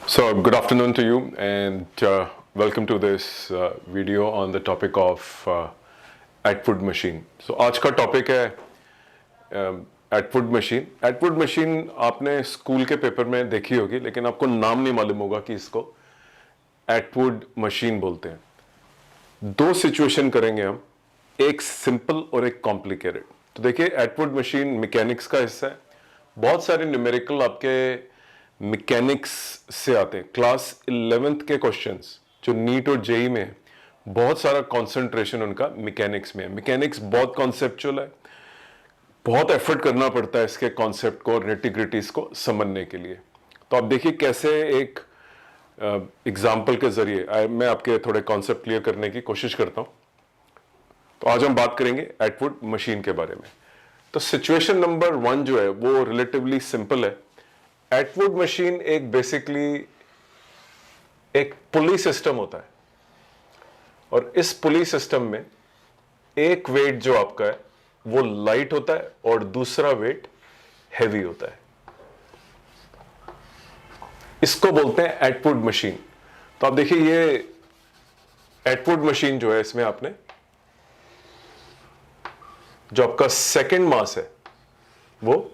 So, good afternoon to you, and welcome to this video on the topic of Atwood machine. So, आज का topic है Atwood machine. Atwood machine आपने school के paper में देखी होगी, लेकिन आपको नाम नहीं मालूम होगा कि इसको एटवुड मशीन बोलते हैं. दो सिचुएशन करेंगे हम, एक सिंपल और एक कॉम्प्लिकेटेड. तो देखिए, एटवुड मशीन मैकेनिक्स का हिस्सा है. बहुत सारे न्यूमेरिकल आपके मैकेनिक्स से आते हैं. क्लास 11th के क्वेश्चंस जो नीट और जेई में है, बहुत सारा कंसंट्रेशन उनका मैकेनिक्स में है. मैकेनिक्स बहुत कॉन्सेप्चुअल है, बहुत एफर्ट करना पड़ता है इसके कॉन्सेप्ट को, नेटिग्रिटीज को समझने के लिए. तो आप देखिए कैसे एक एग्जाम्पल के जरिए मैं आपके थोड़े कॉन्सेप्ट क्लियर करने की कोशिश करता हूं. तो आज हम बात करेंगे एटवुड मशीन के बारे में. तो सिचुएशन नंबर 1 जो है वो रिलेटिवली सिंपल है. एटवुड मशीन एक बेसिकली एक पुली सिस्टम होता है, और इस पुली सिस्टम में एक वेट जो आपका है वो लाइट होता है और दूसरा वेट हैवी होता है. इसको बोलते हैं एटवुड मशीन. तो आप देखिए, ये एटवुड मशीन जो है, इसमें आपने जो आपका सेकंड मास है वो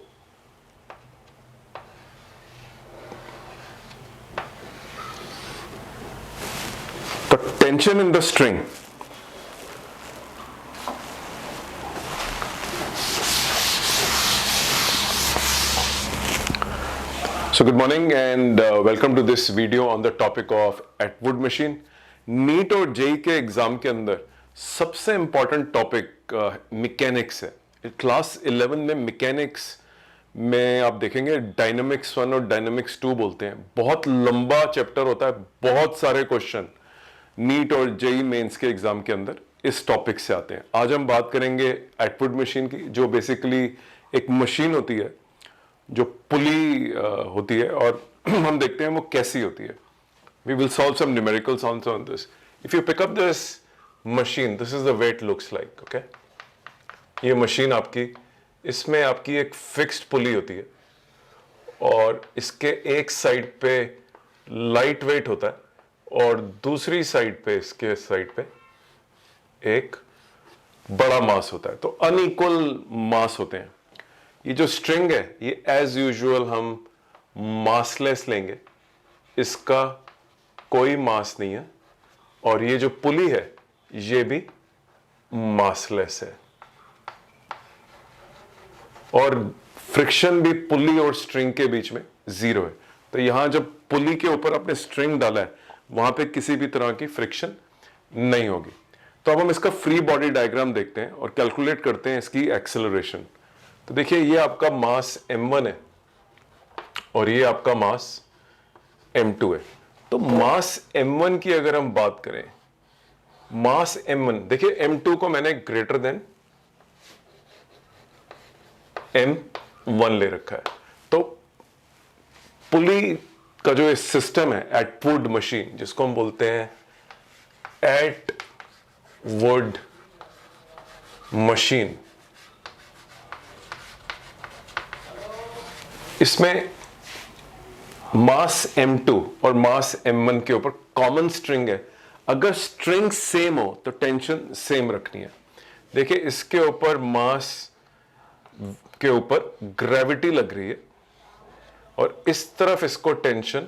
tension in the string. So good morning and welcome to this video on the topic of Atwood machine. NEET और जेई के एग्जाम के अंदर सबसे इंपॉर्टेंट टॉपिक मैकेनिक्स है. क्लास 11 में मैकेनिक्स में आप देखेंगे डायनामिक्स 1 और डायनामिक्स 2 बोलते हैं. बहुत लंबा चैप्टर होता है, बहुत सारे क्वेश्चन नीट और जेई मेंस के एग्जाम के अंदर इस टॉपिक से आते हैं. आज हम बात करेंगे एटवुड मशीन की, जो बेसिकली एक मशीन होती है जो पुली होती है, और हम देखते हैं वो कैसी होती है. We will solve some numericals also on this. If you pick up this machine, this is the way it looks like. Okay, ये मशीन आपकी, इसमें आपकी एक फिक्स्ड पुली होती है और इसके एक साइड पे लाइट वेट होता है और दूसरी साइड पे, इसके साइड पे एक बड़ा मास होता है. तो अनइक्वल मास होते हैं. ये जो स्ट्रिंग है ये एज यूजुअल हम मासलेस लेंगे, इसका कोई मास नहीं है. और ये जो पुली है ये भी मासलेस है, और फ्रिक्शन भी पुली और स्ट्रिंग के बीच में 0 है. तो यहां जब पुली के ऊपर आपने स्ट्रिंग डाला है, वहां पे किसी भी तरह की फ्रिक्शन नहीं होगी. तो अब हम इसका फ्री बॉडी डायग्राम देखते हैं और कैलकुलेट करते हैं इसकी एक्सेलरेशन. तो देखिए, ये आपका मास m1 है और ये आपका मास m2 है. तो मास m1 की अगर हम बात करें, मास m1, देखिए m2 को मैंने ग्रेटर देन m1 ले रखा है. तो पुली का जो सिस्टम है एटवुड मशीन, जिसको हम बोलते हैं एटवुड मशीन, इसमें मास m2 और मास m1 के ऊपर कॉमन स्ट्रिंग है. अगर स्ट्रिंग सेम हो तो टेंशन सेम रखनी है. देखिए, इसके ऊपर मास के ऊपर ग्रेविटी लग रही है और इस तरफ इसको टेंशन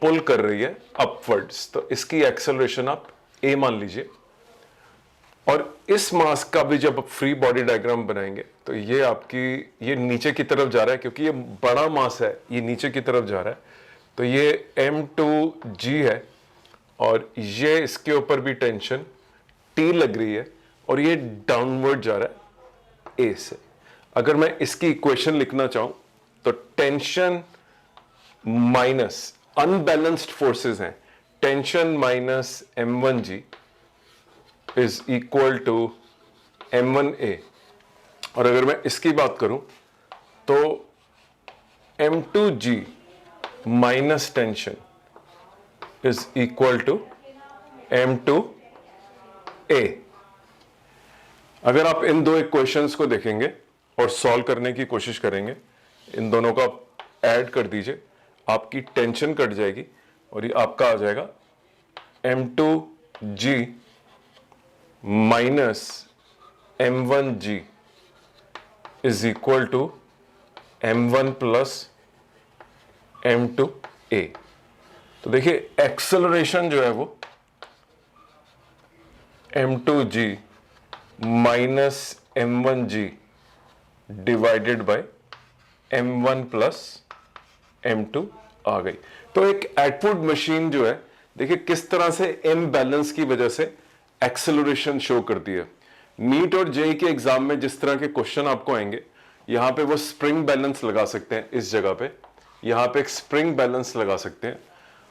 पुल कर रही है अपवर्ड्स. तो इसकी एक्सेलरेशन आप a मान लीजिए. और इस मास का भी जब आप फ्री बॉडी डायग्राम बनाएंगे तो ये आपकी, ये नीचे की तरफ जा रहा है क्योंकि ये बड़ा मास है, ये नीचे की तरफ जा रहा है. तो ये m2g है और ये इसके ऊपर भी टेंशन T लग रही है और ये डाउनवर्ड जा रहा है A से. अगर मैं इसकी इक्वेशन लिखना चाहूं तो टेंशन माइनस अनबैलेंस्ड फोर्सेस हैं, tension minus m1g is equal to m1a. और अगर मैं इसकी बात करूं तो m2g minus tension is equal to m2a. अगर आप इन दो इक्वेशंस को देखेंगे और सॉल्व करने की कोशिश करेंगे, इन दोनों का ऐड कर दीजिए, आपकी टेंशन कट जाएगी और ये आपका आ जाएगा M2G minus M1G is equal to M1 plus M2A। तो देखिए एक्सेलरेशन जो है वो M2G minus M1G divided by M1 plus M2 आ गई। तो एक एटवुड मशीन जो है देखिए किस तरह से इम्बैलेंस की वजह से एक्सेलरेशन शो करती है। नीट और जेई के एग्जाम में जिस तरह के क्वेश्चन आपको आएंगे, यहां पे वो स्प्रिंग बैलेंस लगा सकते हैं, इस जगह पे यहां पे एक स्प्रिंग बैलेंस लगा सकते हैं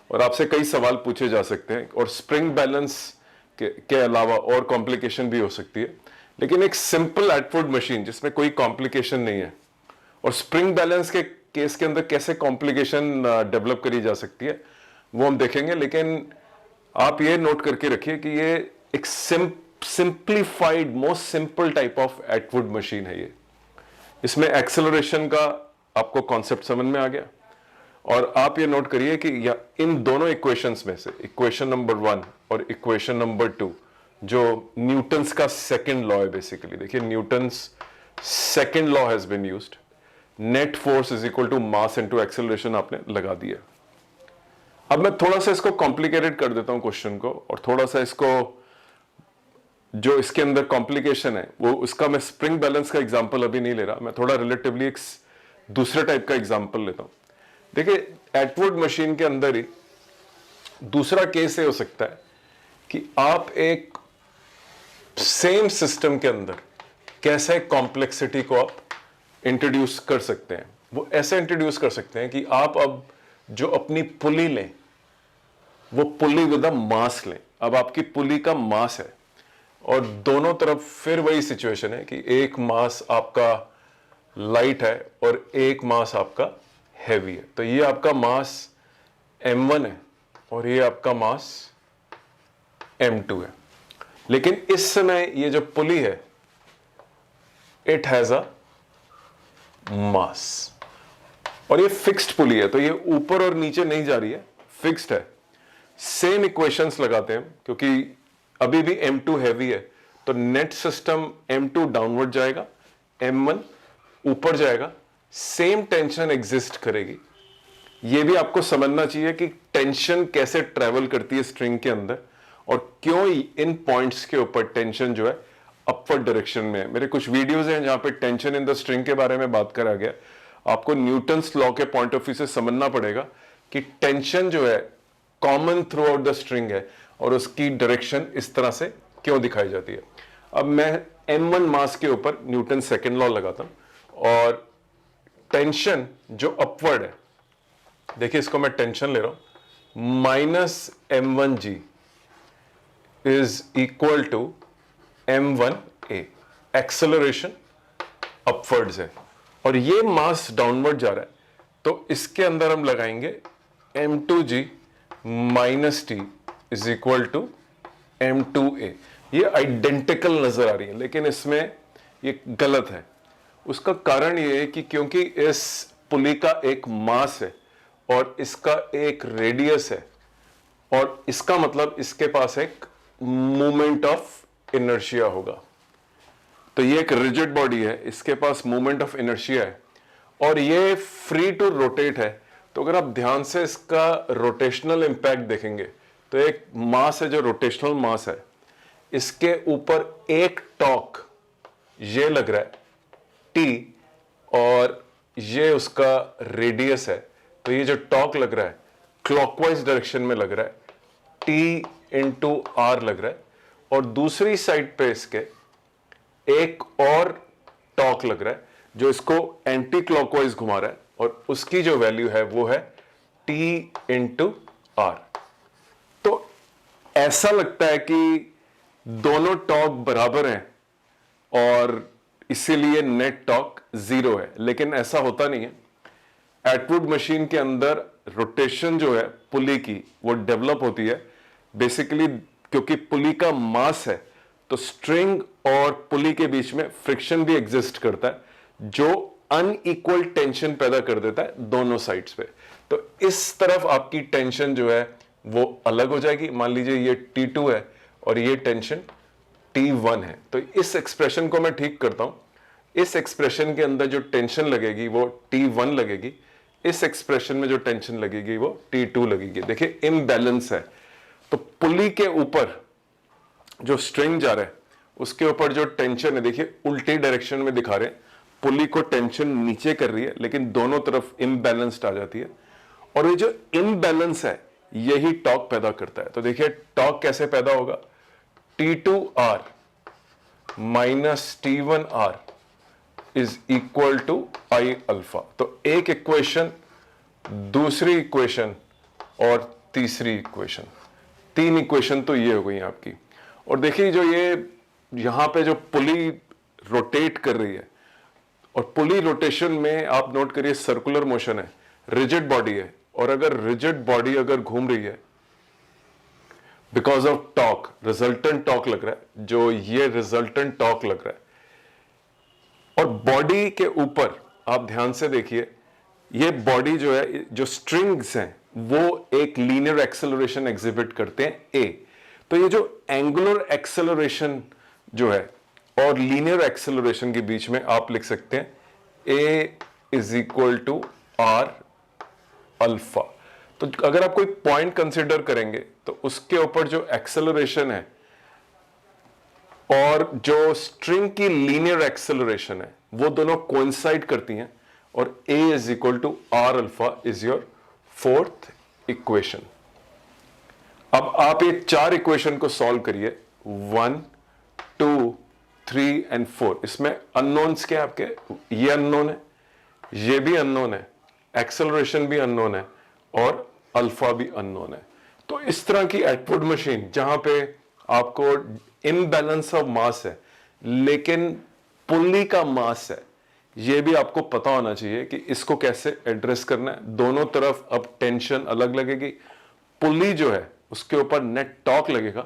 और आपसे कई सवाल पूछे जा सकते हैं। और स्प्रिंग बैलेंस के अलावा और कॉम्प्लिकेशन भी हो सकती है, लेकिन एक सिंपल एटवुड मशीन जिसमें कोई कॉम्प्लिकेशन नहीं है और स्प्रिंग बैलेंस के केस के अंदर कैसे कॉम्प्लिकेशन डेवलप करी जा सकती है वो हम देखेंगे। लेकिन आप ये नोट करके रखिए कि ये एक simplified most simple type of Atwood machine है। ये इसमें एक्सेलरेशन का आपको कॉन्सेप्ट समझ में आ गया। और आप ये नोट करिए कि इन दोनों इक्वेशंस में से इक्वेशन नंबर 1 और इक्वेशन नंबर 2 जो न्यूटन्स का सेकंड लॉ है, बेसिकली देखिए Newton's second law has been used, net force is equal to mass into acceleration आपने लगा दिया। अब मैं थोड़ा सा इसको कॉम्प्लिकेटेड कर देता हूं क्वेश्चन को, और थोड़ा सा इसको जो इसके अंदर कॉम्प्लिकेशन है वो उसका मैं स्प्रिंग बैलेंस का एग्जांपल अभी नहीं ले रहा, मैं थोड़ा रिलेटिवली एक दूसरे टाइप का एग्जांपल लेता हूं। देखिए एटवुड मशीन के अंदर ही दूसरा केस ये हो सकता है कि आप एक सेम सिस्टम के अंदर कैसे कॉम्प्लेक्सिटी को आप इंट्रोड्यूस कर सकते हैं। वो ऐसे इंट्रोड्यूस कर सकते हैं कि आप अब जो अपनी पुली लें वो पुली विद अ मास लें। अब आपकी पुली का मास है और दोनों तरफ फिर वही सिचुएशन है कि एक मास आपका लाइट है और एक मास आपका हैवी है। तो ये आपका मास M1 है और ये आपका मास M2 है। लेकिन इस समय ये जो पुली है इट हैज अ मास और ये फिक्स्ड पुली है, तो ये ऊपर और नीचे नहीं जा रही है, फिक्स्ड है। सेम इक्वेशंस लगाते हैं क्योंकि अभी भी M2 हैवी है, तो नेट सिस्टम M2 डाउनवर्ड जाएगा, M1 ऊपर जाएगा, सेम टेंशन एग्जिस्ट करेगी। यह भी आपको समझना चाहिए कि टेंशन कैसे ट्रेवल करती है स्ट्रिंग के अंदर और क्यों इन पॉइंट्स के ऊपर टेंशन जो है अपवर्ड डायरेक्शन में है। मेरे कुछ वीडियोस हैं जहां पे टेंशन इन द स्ट्रिंग के बारे में बात करा गया। आपको न्यूटन्स लॉ के पॉइंट ऑफ व्यू से समझना पड़ेगा कि टेंशन जो है common through out the string है और उसकी डायरेक्शन इस तरह से क्यों दिखाई जाती है। अब मैं M1 मास के ऊपर न्यूटन सेकंड लॉ लगाता हूं और टेंशन जो अपवर्ड है, देखिए इसको मैं टेंशन ले रहा हूं, minus M1G is equal to M1A। Acceleration upwards है और ये मास डाउनवर्ड जा रहा है, तो इसके अंदर हम लगाएंगे M2G minus T is equal to M2A। ये आइडेंटिकल नजर आ रही है लेकिन इसमें ये गलत है। उसका कारण ये है कि क्योंकि इस पुली का एक मास है और इसका एक रेडियस है और इसका मतलब इसके पास एक मोमेंट ऑफ इनर्शिया होगा। तो ये एक रिजिड बॉडी है, इसके पास मोमेंट ऑफ इनर्शिया है और ये फ्री टू रोटेट है। तो अगर आप ध्यान से इसका रोटेशनल इंपैक्ट देखेंगे तो एक मास है जो रोटेशनल मास है, इसके ऊपर एक टॉर्क ये लग रहा है T और ये उसका रेडियस है। तो ये जो टॉर्क लग रहा है क्लॉकवाइज डायरेक्शन में लग रहा है, T इंटू R लग रहा है और दूसरी साइड पे इसके एक और टॉर्क लग रहा है जो इसको एंटी क्लॉकवाइज घुमा रहा है और उसकी जो वैल्यू है वो है T इंटू R। तो ऐसा लगता है कि दोनों टॉर्क बराबर हैं और इसीलिए नेट टॉर्क 0 है, लेकिन ऐसा होता नहीं है। एटवुड मशीन के अंदर रोटेशन जो है पुली की वो डेवलप होती है बेसिकली क्योंकि पुली का मास है, तो स्ट्रिंग और पुली के बीच में फ्रिक्शन भी एग्जिस्ट करता है जो अनइक्वल टेंशन पैदा कर देता है दोनों साइड्स पे। तो इस तरफ आपकी टेंशन जो है वो अलग हो जाएगी। मान लीजिए ये T2 है और ये टेंशन T1 है, तो इस एक्सप्रेशन को मैं ठीक करता हूं। इस एक्सप्रेशन के अंदर जो टेंशन लगेगी वो T1 लगेगी, इस एक्सप्रेशन में जो टेंशन लगेगी वो T2 लगेगी। देखिए इम्बैलेंस है, तो पुली के ऊपर जो स्ट्रिंग जा रहा है उसके ऊपर जो टेंशन है, देखिए उल्टी डायरेक्शन में दिखा रहे हैं। पुली को टेंशन नीचे कर रही है लेकिन दोनों तरफ इम्बैलेंस्ड आ जाती है, और ये जो इम्बैलेंस है यही टॉर्क पैदा करता है। तो देखिए टॉर्क कैसे पैदा होगा, T2R minus T1R is equal to I alpha. तो एक इक्वेशन, दूसरी इक्वेशन और तीसरी इक्वेशन, तीन इक्वेशन तो ये हो गई आपकी। और देखिए जो ये यहां पे जो पुली रोटेट कर रही है, और पुली रोटेशन में आप नोट करिए सर्कुलर मोशन है, रिजिड बॉडी है, और अगर रिजिड बॉडी अगर घूम रही है because of torque, resultant torque लग रहा है, जो ये रिजल्टेंट टॉर्क लग रहा है, और बॉडी के ऊपर आप ध्यान से देखिए ये बॉडी जो है, जो स्ट्रिंग्स हैं वो एक लीनियर एक्सेलरेशन एग्जिबिट करते हैं ए। तो ये जो एंगुलर एक्सेलरेशन जो है और लीनियर एक्सेलरेशन के बीच में आप लिख सकते हैं a is equal to are alpha. तो अगर आप कोई पॉइंट कंसिडर करेंगे तो उसके ऊपर जो एक्सेलरेशन है और जो स्ट्रिंग की लीनियर एक्सेलरेशन है वो दोनों कोइंसाइड करती हैं, और a is equal to are alpha is your fourth equation. अब आप ये चार इक्वेशन को सॉल्व करिए, 1, 2, 3 एंड 4। इसमें अननोन्स क्या आपके, ये अननोन है, ये भी अननोन है, एक्सेलरेशन भी अननोन है, और अल्फा भी अननोन है। तो इस तरह की एटवुड मशीन जहां पे आपको इनबैलेंस ऑफ मास है लेकिन पुल्ली का मास है, यह भी आपको पता होना चाहिए कि इसको कैसे एड्रेस करना है। दोनों तरफ अब टेंशन अलग लगेगी, पुल्ली जो है उसके ऊपर नेट टॉर्क लगेगा।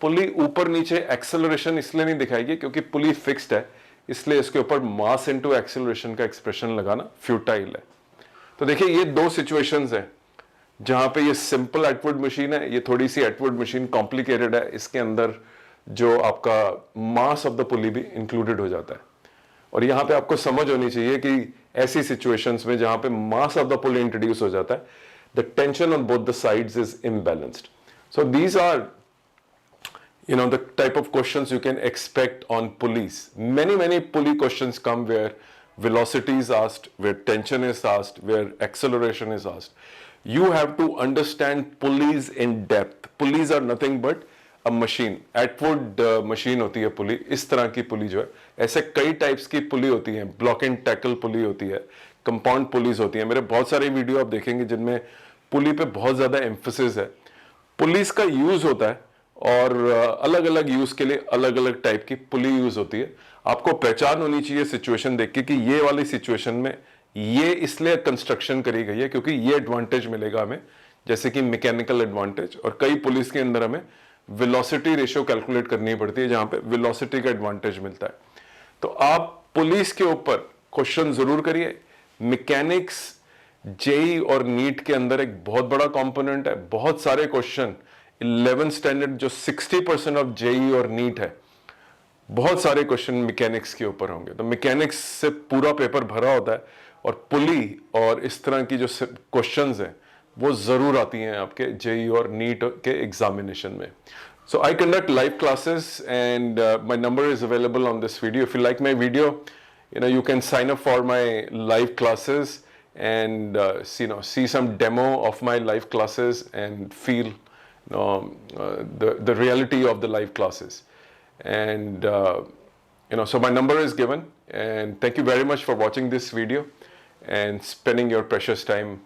पुल्ली ऊपर नीचे एक्सेलरेशन इसलिए नहीं दिखाएगी क्योंकि पुल्ली फिक्स्ड है, इसलिए इसके ऊपर मास इनटू एक्सेलरेशन का एक्सप्रेशन लगाना फ्यूटाइल है। तो देखिए ये दो सिचुएशंस हैं जहां पे ये सिंपल एटवुड मशीन है, ये थोड़ी सी एटवुड मशीन कॉम्प्लिकेटेड है, इसके अंदर जो आपका मास ऑफ द पुली भी इंक्लूडेड हो जाता है। और यहां पे आपको समझ होनी चाहिए कि ऐसी सिचुएशंस में जहां पे mass of the pulley introduce हो जाता है, the tension on both the sides is imbalanced. So these are the type of questions you can expect on pulleys. Many pulley questions come where velocity is asked, where tension is asked, where acceleration is asked. You have to understand pulleys in depth. Pulleys are nothing but a machine. Atwood machine होती है पुली, इस तरह की पुली जो है, ऐसे कई types की पुली होती हैं। ब्लॉक एंड टैकल पुली होती है, कंपाउंड पुलीज होती है। मेरे बहुत सारे वीडियो आप देखेंगे जिनमें पुली पे बहुत ज्यादा एम्फोसिस है। पुलिस का यूज होता है और अलग अलग यूज के लिए अलग अलग टाइप की पुली यूज होती है। आपको पहचान होनी चाहिए सिचुएशन देख के कि ये वाली सिचुएशन में ये इसलिए कंस्ट्रक्शन करी गई है क्योंकि ये एडवांटेज मिलेगा हमें, जैसे कि मैकेनिकल एडवांटेज। और कई पुलिस के अंदर हमें वेलोसिटी रेशियो कैलकुलेट करनी पड़ती है जहां पे वेलोसिटी का एडवांटेज मिलता है। तो आप पुलिस के ऊपर क्वेश्चन जरूर करिए। मैकेनिक्स जेई और नीट के अंदर एक बहुत बड़ा कंपोनेंट है। बहुत सारे क्वेश्चन 11th स्टैंडर्ड जो 60% ऑफ जेई और नीट है, बहुत सारे क्वेश्चन मैकेनिक्स के ऊपर होंगे। तो मैकेनिक्स से पूरा पेपर भरा होता है, और पुली और इस तरह की जो क्वेश्चंस हैं वो जरूर आती हैं आपके जेई और नीट के एग्जामिनेशन में। So I conduct live classes and my number is available on this video. If you like my video, you can sign up for my live classes and see some demo of my live classes and feel the reality of the live classes. And so my number is given, and thank you very much for watching this video and spending your precious time